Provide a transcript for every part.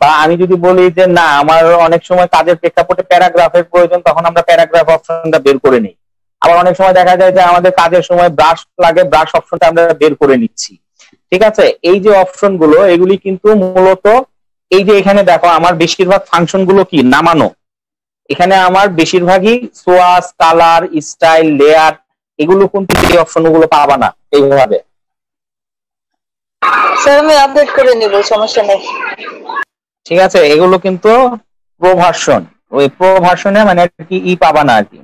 কথা, আমি যদি বলি যে না আমার অনেক সময় কাজের প্রেক্ষাপটে প্যারাগ্রাফের প্রয়োজন, তখন আমরা প্যারাগ্রাফ অপশনটা বের করে নিই। আবার অনেক সময় দেখা যায় যে আমাদের কাজের সময় ব্রাশ লাগে, ব্রাশ অপশনটা আমরা বের করে নিচ্ছি। ঠিক আছে, এই যে অপশন গুলো এগুলি কিন্তু মূলত এই যে এখানে দেখো আমার বেশিরভাগ ফাংশন গুলো কি নামানো, এখানে আমার বেশিরভাগই সোয়াস, কালার, স্টাইল, লেয়ার, এগুলো কিন্তু এই অপশন গুলো পাবা না এইভাবে। স্যার আমি আপডেট করে নিব, সমস্যা নেই। ঠিক আছে, এগুলো কিন্তু প্রো ভার্সন, ওই প্রো ভার্সনে মানে আর কি পাবা না আর কি।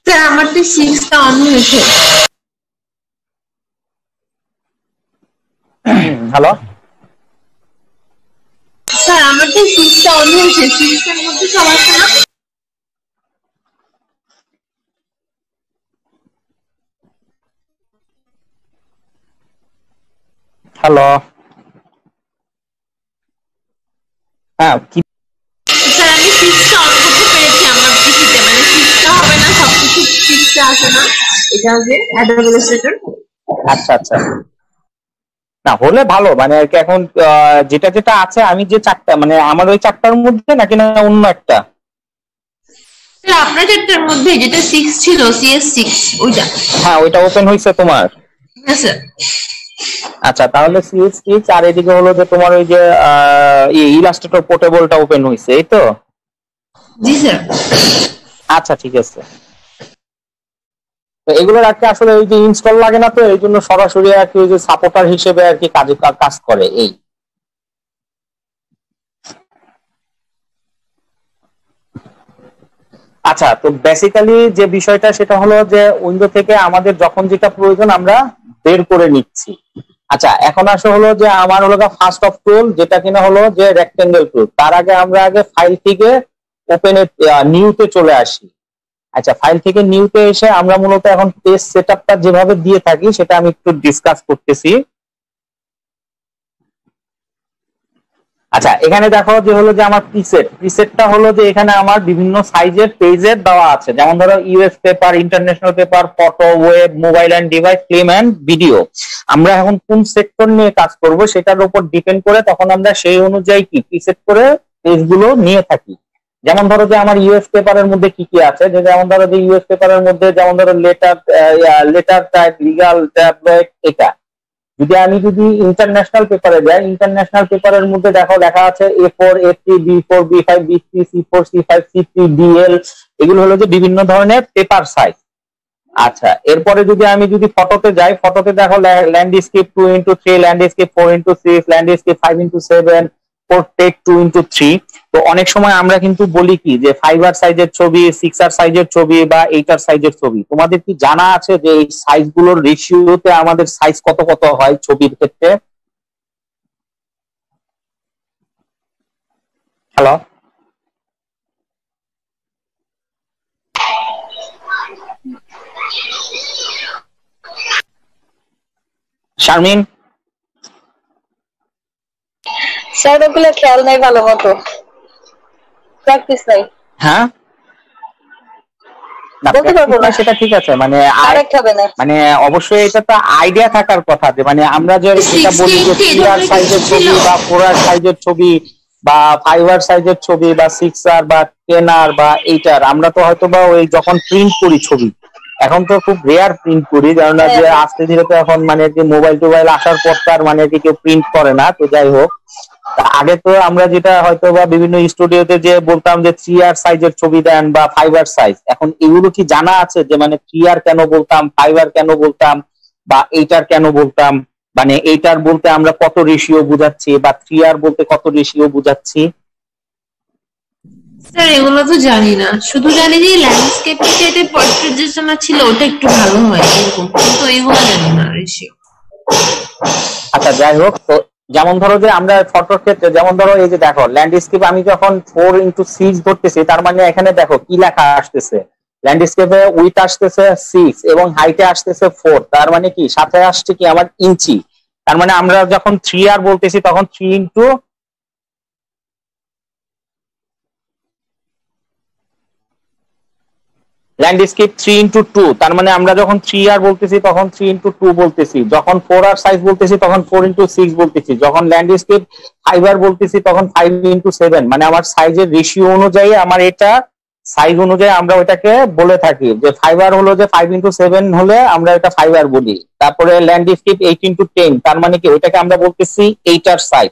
স্যার আমার তো 6টা অন হয়েছে। হ্যালো স্যার আমার তো 6টা অন হয়েছে, 6টার মধ্যে সমস্যা না? হ্যালো, হ্যাঁ কি স্যার আমি 6টা অন করতে পেরেছি আমার পিসিতে, মানে 6টা হবে না, সবকিছু 6টা আসে না, এটা যে অ্যাডোবি ইলাস্ট্রেটর। আচ্ছা আচ্ছা, না হলে ভালো, মানে আর কি এখন যেটা যেটা আছে, আমি যে চারটা মানে আমার ওই চারটার মধ্যে নাকি না অন্য একটা? স্যার আপনার চারটার মধ্যে যেটা 6 ছিল, CS6 ওইটা। হ্যাঁ ওইটা ওপেন হয়েছে তোমার? হ্যাঁ স্যার। আচ্ছা তাহলে CS6 আর এদিকে হলো যে তোমার ওই যে ইলাস্ট্রেটর পোর্টেবলটা ওপেন হয়েছে, এই তো? জি স্যার। আচ্ছা ঠিক আছে, তো এগুলো রাখতে আসলে ওই যে ইনস্টল লাগে না, তো এই জন্য সরাসরি আর কি ওই যে সাপোর্টার হিসেবে আর কি কাজ করে এই। আচ্ছা, তো বেসিক্যালি যে বিষয়টা সেটা হলো যে উইন্ডো থেকে আমাদের যখন যেটা প্রয়োজন আমরা বের করে নিচ্ছি। আচ্ছা এখন আসলে হলো যে আমার হলো ফার্স্ট অফ টুল যেটা কিনা হলো যে রেক্টেঙ্গেল টুল, তার আগে আমরা আগে ফাইল থেকে ওপেনে নিউতে চলে আসি। আচ্ছা ফাইল থেকে নিউতে এসে আমরা মূলত এখন পেজ সেটআপটা যেভাবে দিয়ে থাকি সেটা আমি একটু ডিসকাস করতেছি। আচ্ছা এখানে দেখো যে হলো যে আমার প্রিসেটটা হলো যে এখানে আমার বিভিন্ন সাইজের পেজের দেওয়া আছে, যেমন ধরো US paper, international paper, photo, web, mobile and device, film and video. আমরা এখন কোন সেক্টর নিয়ে কাজ করব সেটার উপর ডিপেন্ড করে তখন আমরা সেই অনুযায়ী কি প্রিসেট করে পেজগুলো নিয়ে থাকি। যেমন ধরো যে আমার ইউএস পেপারের মধ্যে কি কি আছে, যে যেমন ধরো যে ইউএস পেপারের মধ্যে যেমন ধরো লেটার টাইপ, লিগাল, ট্যাবলয়েড, এটা। যদি ইন্টারন্যাশনাল পেপারে যাই, ইন্টারন্যাশনাল পেপারের মধ্যে দেখো লেখা আছে A4, A3, B4, B5, B3, C4, C5, C3, DL, এগুলো হলো যে বিভিন্ন ধরনের পেপার সাইজ। আচ্ছা এরপরে যদি ফটোতে যাই, ফটোতে দেখো landscape 2x3, landscape 4x6, landscape 5x7, portrait 2x3। তো অনেক সময় আমরা কিন্তু বলি কি যে 5R সাইজের ছবি, 6R সাইজের ছবি বা 8R সাইজের ছবি। তোমাদের কি জানা আছে যে এই সাইজগুলোর রেশিওতে আমাদের সাইজ কত কত হয় ছবির ক্ষেত্রে? হ্যালো শারমিন? স্যার ওগুলো খেয়াল নাই ভালো মতো, প্র্যাকটিস নাই। হ্যাঁ না বলতে পারবো না সেটা ঠিক আছে, মানে কারেক্ট হবে না। মানে অবশ্যই এটা তো আইডিয়া থাকার কথা যে মানে আমরা যে যেটা বলি যে 3R সাইজের ছবি বা 4R সাইজের ছবি বা 5R সাইজের ছবি বা 6R বা 10R বা 8R, আমরা তো হয়তো বা ওই যখন প্রিন্ট করি ছবি, এখন তো খুব রেয়ার প্রিন্ট করি, কারণ যে আস্তে ধীরে তো এখন মানে যে মোবাইল টোবাইল আসার পর তার মানে কেউ প্রিন্ট করে না। তো যাই হোক, আগে তো আমরা যেটা হয়তো বা বিভিন্ন স্টুডিওতে যে বলতাম যে 3R সাইজের ছবি দেন বা 5R সাইজ, এখন এগুলো কি জানা আছে যে মানে 3R কেন বলতাম, 5R কেন বলতাম বা 8R কেন বলতাম, মানে 8R বলতে আমরা কত রেশিও বুঝাচ্ছি বা 3R বলতে কত রেশিও বুঝাচ্ছি? স্যার এগুলো তো জানি না, শুধু জানি যে ল্যান্ডস্কেপ থেকে পোর্ট্রেট যে জন্য ছিল ওটা একটু ভালো হয় এরকম, কিন্তু এগুলো জানি না রেশিও। আচ্ছা যাই হোক, তো যেমন ধরো যে আমরা ফটোর ক্ষেত্রে যেমন ধরো এই যে দেখো ল্যান্ডস্কেপ আমি যখন 4x6 ধরতেছি, তার মানে এখানে দেখো কি লেখা আসতেছে, ল্যান্ডস্কেপে উইথ আসতেছে 6 এবং হাইটে আসতেছে 4, তার মানে কি সাথে আসছে কি আমার ইঞ্চি। তার মানে আমরা যখন 3R বলতেছি তখন 3 ইন্টু ল্যান্ডস্কেপ 3x2, তার মানে আমরা যখন 3R বলতেছি তখন 3x2 বলতেছি, যখন 4R সাইজ বলতেছি তখন 4x6 বলতেছি, যখন ল্যান্ডস্কেপ 5R বলতেছি তখন 5x7। মানে আমার সাইজের রেশিও অনুযায়ী আমার এটা সাইজ অনুযায়ী আমরা ওইটাকে বলে থাকি যে 5R হলো যে 5x7 হলে আমরা এটা 5R বলি। তারপরে ল্যান্ডস্কেপ 8x10, তার মানে কি ওইটাকে আমরা বলতেছি 8R সাইজ,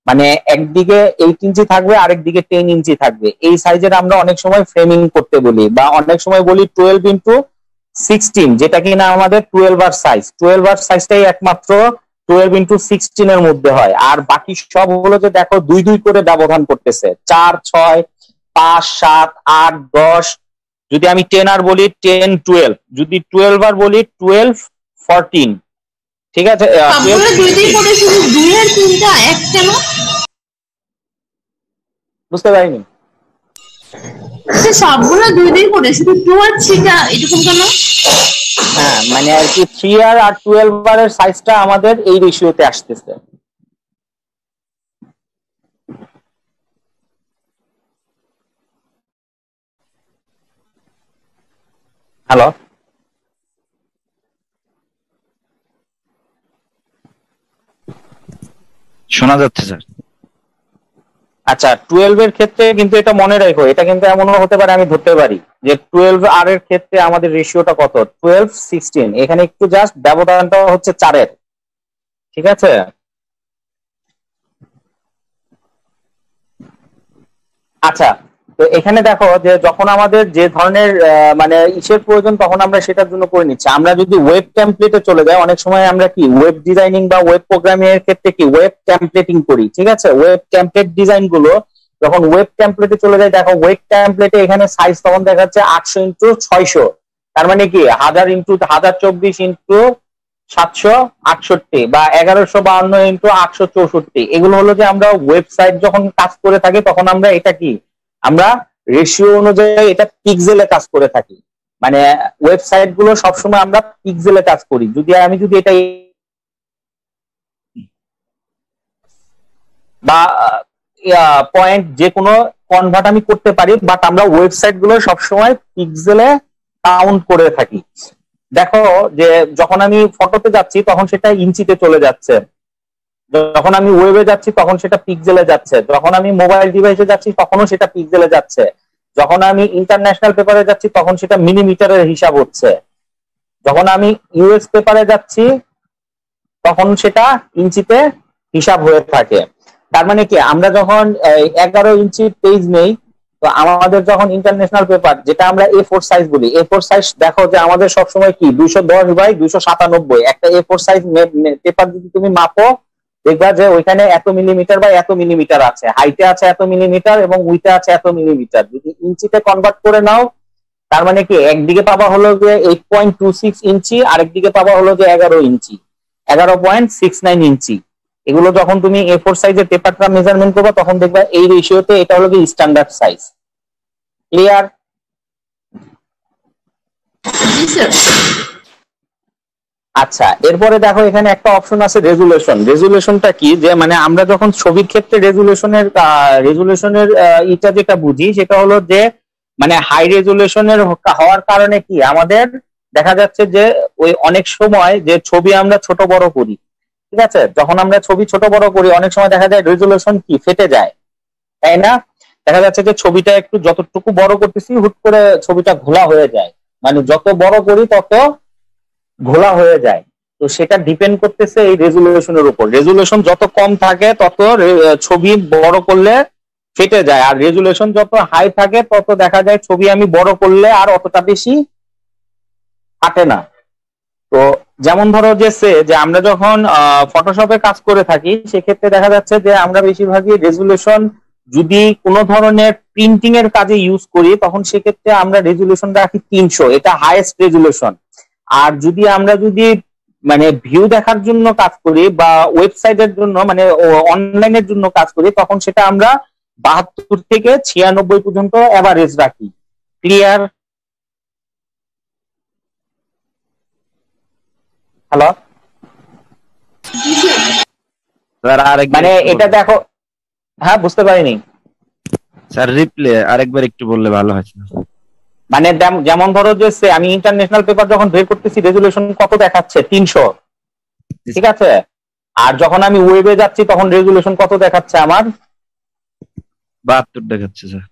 মানে একদিকে 8 ইঞ্চি থাকবে আরেক দিকে 10 ইঞ্চি থাকবে। এই সাইজের আমরা অনেক সময় ফ্রেমিং করতে বলি, বা অনেক সময় বলি 12x16, যেটা কিনা আমাদের 12R সাইজ। 12R সাইজটাই একমাত্র 12x16 এর মধ্যে হয়, আর বাকি সব হলো যে দেখো 2 2 করে ব্যবধান করতেছে, 4 6 5 7 8 10। যদি আমি 10R বলি 10 12, যদি 12R বলি 12 14। ঠিক আছে, বুঝতে পারিনি সবগুলো 2 2 করে, শুধু 2 আর 3টা এরকম কেন? হ্যাঁ, মানে আর কি 3R আর 12R এর সাইজটা আমাদের এই রেশিওতে আসতেছে। হ্যালো, শোনা যাচ্ছে স্যার। আচ্ছা 12 এর ক্ষেত্রে কিন্তু এটা মনে রাখো, এটা কিন্তু এমনও হতে পারে আমি ধরতে পারি যে 12R এর ক্ষেত্রে আমাদের রেশিওটা কত, 12:16। এখানে একটু জাস্ট ব্যবধানটা হচ্ছে 4 এর। ঠিক আছে, আচ্ছা তো এখানে দেখো যে যখন আমাদের যে ধরনের মানে ইসের প্রয়োজন তখন আমরা সেটার জন্য করে নিচ্ছি। আমরা যদি ওয়েব টেমপ্লেটে চলে যাই, অনেক সময় আমরা কি ওয়েব ডিজাইনিং বা ওয়েব প্রোগ্রামিং এর ক্ষেত্রে কি ওয়েব টেমপ্লেটিং করি। ঠিক আছে, ওয়েব টেমপ্লেট ডিজাইন গুলো যখন ওয়েব টেমপ্লেটে চলে যায়, দেখো ওয়েব টেমপ্লেটে এখানে সাইজ তখন দেখা যাচ্ছে 800x600, তার মানে কি 1000x1024x768 বা 1152x864। এগুলো হলো যে আমরা ওয়েবসাইট যখন কাজ করে থাকি তখন আমরা এটা কি আমরা রেশিও অনুযায়ী এটা পিক্সেলে কাজ করে থাকি। মানে ওয়েবসাইট গুলো সবসময় আমরা পিক্সেলে কাজ করি। যদি এটা বা পয়েন্ট যে কোনো কনভার্ট আমি করতে পারি, বাট আমরা ওয়েবসাইট গুলো সবসময় পিক্সেলে কাউন্ট করে থাকি। দেখো যে যখন আমি ফটোতে যাচ্ছি তখন সেটা ইঞ্চিতে চলে যাচ্ছে, যখন আমি ওয়েবে যাচ্ছি তখন সেটা পিক্সেলে যাচ্ছে, যখন আমি মোবাইল ডিভাইসে যাচ্ছি তখনও সেটা পিক্সেলে যাচ্ছে, যখন আমি ইন্টারন্যাশনাল পেপারে যাচ্ছি তখন সেটা মিলিমিটারের হিসাব হচ্ছে, যখন আমি ইউএস পেপারে যাচ্ছি তখন সেটা ইঞ্চিতে হিসাব হয়ে থাকে। তার মানে কি আমরা যখন 11 ইঞ্চি পেজ নেই, তো আমাদের যখন ইন্টারন্যাশনাল পেপার যেটা আমরা A4 সাইজ বলি, A4 সাইজ দেখো যে আমাদের সবসময় কি 210x297। একটা A4 সাইজ পেপার যদি তুমি মাপো দেখবা যে ওইখানে এত মিলিমিটার বা এত মিলিমিটার আছে, হাইটে আছে এত মিলিমিটার এবং উইথে আছে এত মিলিমিটার। যদি ইঞ্চিতে কনভার্ট করে নাও তার মানে কি একদিকে পাবা হলো যে 8.26 ইঞ্চি, আরেকদিকে পাবা হলো যে 11 ইঞ্চি, 11.69 ইঞ্চি। এগুলো যখন তুমি A4 সাইজের পেপারটা মেজারমেন্ট করবে তখন দেখবা এই রেশিওতে এটা হলো কি স্ট্যান্ডার্ড সাইজ। ক্লিয়ার? আচ্ছা, এরপরে দেখো এখানে একটা অপশন আছে রেজুলেশন। রেজুলেশনটা কি, যে মানে আমরা যখন ছবির ক্ষেত্রে রেজুলেশনের এটা যেটা বুঝি সেটা হলো যে মানে হাই রেজুলেশনের হওয়ার কারণে কি আমাদের দেখা যাচ্ছে যে ওই অনেক সময় যে ছবি আমরা ছোট বড় করি, ঠিক আছে, যখন আমরা ছবি ছোট বড় করি অনেক সময় দেখা যায় রেজুলেশন কি ফেটে যায়, তাই না? দেখা যাচ্ছে যে ছবিটা একটু যতটুকু বড় করতেছি হুট করে ছবিটা ঘোলা হয়ে যায়, মানে যত বড় করি তত ঘোলা হয়ে যায়। তো সেটা ডিপেন্ড করতেছে এই রেজুলেশনের উপর। রেজুলেশন যত কম থাকে তত ছবি বড় করলে ফেটে যায়, আর রেজুলেশন যত হাই থাকে তত দেখা যায় ছবি আমি বড় করলে আর অতটা বেশি ফাটে না। তো যেমন ধরো যে আমরা যখন ফটোশপে কাজ করে থাকি সেক্ষেত্রে দেখা যাচ্ছে যে আমরা বেশিরভাগই রেজুলেশন যদি কোনো ধরনের প্রিন্টিং এর কাজে ইউজ করি তখন সেক্ষেত্রে আমরা রেজুলেশন রাখি 300, এটা হাইয়েস্ট রেজুলেশন। আর যদি মানে ভিউ দেখার জন্য কাজ করি বা ওয়েবসাইটের জন্য মানে অনলাইনের জন্য কাজ করি তখন সেটা আমরা 72 থেকে 96 পর্যন্ত এভারেজ রাখি। ক্লিয়ার? হ্যালো, স্যার আরেকবার মানে এটা দেখো, হ্যাঁ বুঝতে পারিনি স্যার রিপ্লে আরেকবার একটু বললে ভালো হয়। মানে যেমন ধরো যে আমি ইন্টারন্যাশনাল পেপার যখন বের করতেছি রেজুলেশন কত দেখাচ্ছে 300, ঠিক আছে। আর যখন আমি ওয়েবে যাচ্ছি তখন রেজুলেশন কত দেখাচ্ছে আমার 72 দেখাচ্ছে স্যার।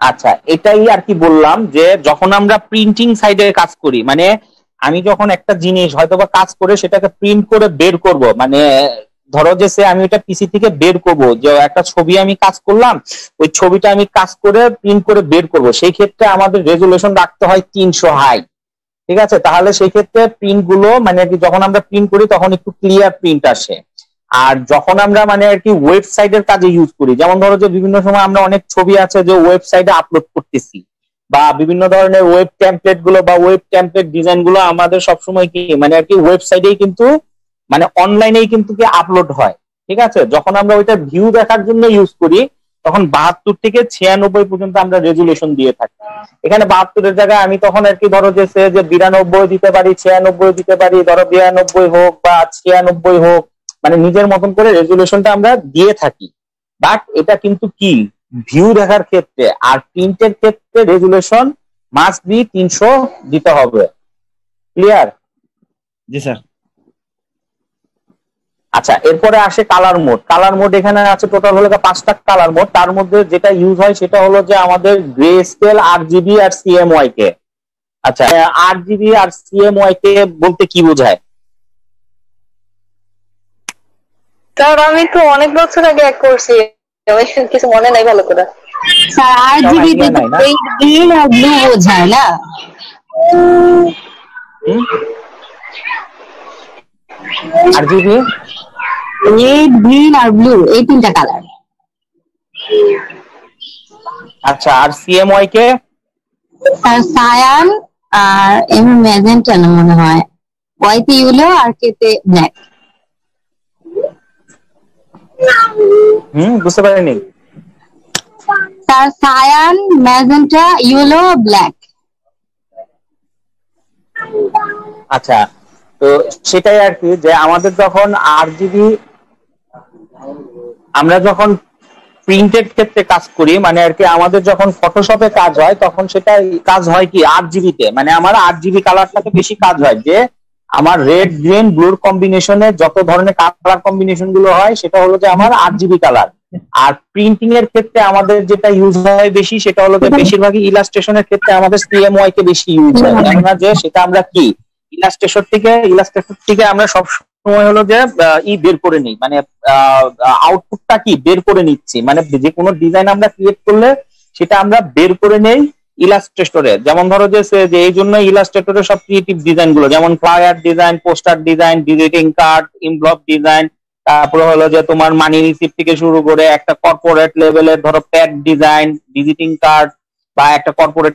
আচ্ছা, এটাই আর কি বললাম যে যখন আমরা প্রিন্টিং সাইডে কাজ করি, মানে আমি যখন একটা জিনিস হয়তোবা কাজ করে সেটাকে প্রিন্ট করে বের করব, মানে ধরো যে আমি ওটা পিসি থেকে বের করব, যে একটা ছবি আমি কাজ করলাম, ওই ছবিটা আমি কাজ করে প্রিন্ট করে বের করব, সেই ক্ষেত্রে আমাদের রেজুলেশন রাখতে হয় 300 হাই, ঠিক আছে। তাহলে সেই ক্ষেত্রে প্রিন্ট গুলো মানে আর কি যখন আমরা প্রিন্ট করি তখন একটু ক্লিয়ার প্রিন্ট আসে। আর যখন আমরা মানে আর কি ওয়েবসাইটের কাজে ইউজ করি, যেমন ধরো যে বিভিন্ন সময় আমরা অনেক ছবি আছে যে ওয়েবসাইটে আপলোড করতেছি, বা বিভিন্ন ধরনের ওয়েব টেমপ্লেট গুলো বা ওয়েব টেমপ্লেট ডিজাইন গুলো আমাদের সবসময় কি মানে আর কি ওয়েবসাইটেই কিন্তু মানে অনলাইনেই কিন্তু কি আপলোড হয়, ঠিক আছে। যখন আমরা ওইটা ভিউ দেখার জন্য ইউজ করি তখন 72 থেকে 96 পর্যন্ত আমরা রেজুলেশন দিয়ে থাকি। এখানে 72-এর জায়গায় আমি তখন আর কি ধরো যে 92 দিতে পারি, 96 দিতে পারি, ধরো 92 হোক বা 96 হোক, মানে নিজের মতন করে রেজুলেশনটা আমরা দিয়ে থাকি। বাট এটা কিন্তু কি ভিউ দেখার ক্ষেত্রে, আর প্রিন্টের ক্ষেত্রে রেজুলেশন মাস্ট বি 300 দিতে হবে। ক্লিয়ার? জি স্যার। আচ্ছা, এরপরে আসে কালার মোড। কালার মোড এখানে আছে টোটাল হলো 5টা কালার মোড। তার মধ্যে যেটা ইউজ হয় সেটা হলো যে আমাদের গ্রে স্কেল, আরজিবি আর সিএমওয়াই কে। আচ্ছা, আরজিবি আর সিএমওয়াই কে বলতে কি বোঝায়? স্যার আমি তো অনেক বছর আগে এক করছি, কিছু মনে নাই ভালো করে। স্যার আরজিবি তে গ্রিন আর ব্লু বোঝায় না? আরজিবি রেড, গ্রিন আর ব্লু, এই 3টা কালার। আচ্ছা, আর সিএমওয়াই কে? স্যার সায়ান আর ম্যাজেন্টা না মনে হয়, ওয়াইতে ইয়েলো আর কেতে ব্ল্যাক। বুঝতে পারিনি sir cyan, magenta, yellow, black. আচ্ছা, তো সেটাই আর কি যে আমাদের যখন আরজিবি আমরা যখন প্রিন্টেড ক্ষেত্রে কাজ করি, মানে আর কি আমাদের যখন ফটোশপে কাজ হয় তখন সেটা কাজ হয় কি আরজিবি তে, মানে আমার আরজিবি কালারটাতে বেশি কাজ হয়, যে আমার রেড গ্রিন ব্লুর কম্বিনেশনে যত ধরনের কালার কম্বিনেশন গুলো হয় সেটা হলো যে আমার আরজিবি কালার। আর প্রিন্টিং এর ক্ষেত্রে আমাদের যেটা ইউজ হয় বেশি সেটা হলো যে বেশিরভাগই ইলাস্ট্রেশনের ক্ষেত্রে আমাদের সিএমওয়াই কে বেশি ইউজ হয়, কেননা যে সেটা আমরা কি ইলাস্ট্রেশন থেকে আমরা সব সময় হলো যে বের করে নিই, মানে আউটপুটটা কি বের করে নিচ্ছি, মানে যে কোনো ডিজাইন আমরা ক্রিয়েট করলে সেটা আমরা বের করে নেই ইলাস্ট্রেটরে। যেমন ধরো যে এই জন্য ইলাস্ট্রেটরের সব ক্রিয়েটিভ ডিজাইন গুলো যেমন flyer design, poster design, visiting card, involve design, তারপরে হলো যে তোমার মানি রিসিপ্ট থেকে শুরু করে একটা কর্পোরেট লেভেলের ধরো প্যাড ডিজাইন, ভিজিটিং কার্ড বা একটা কর্পোরেট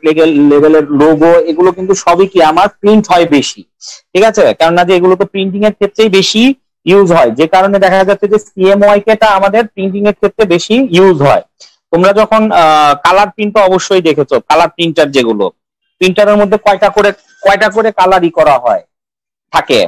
লেভেলের লোগো, এগুলো কিন্তু সবই কি আমার প্রিন্ট হয় বেশি, ঠিক আছে। কেননা যে এগুলো তো প্রিন্টিং এর ক্ষেত্রেই বেশি ইউজ হয়, যে কারণে দেখা যাচ্ছে যে সিএমওয়াই কেটা আমাদের প্রিন্টিং এর ক্ষেত্রে বেশি ইউজ হয়। তোমরা যখন কালার প্রিন্ট তো অবশ্যই দেখেছো, কালার প্রিন্টার যেগুলো প্রিন্টারের মধ্যে কয়টা করে কালারই করা হয় থাকে,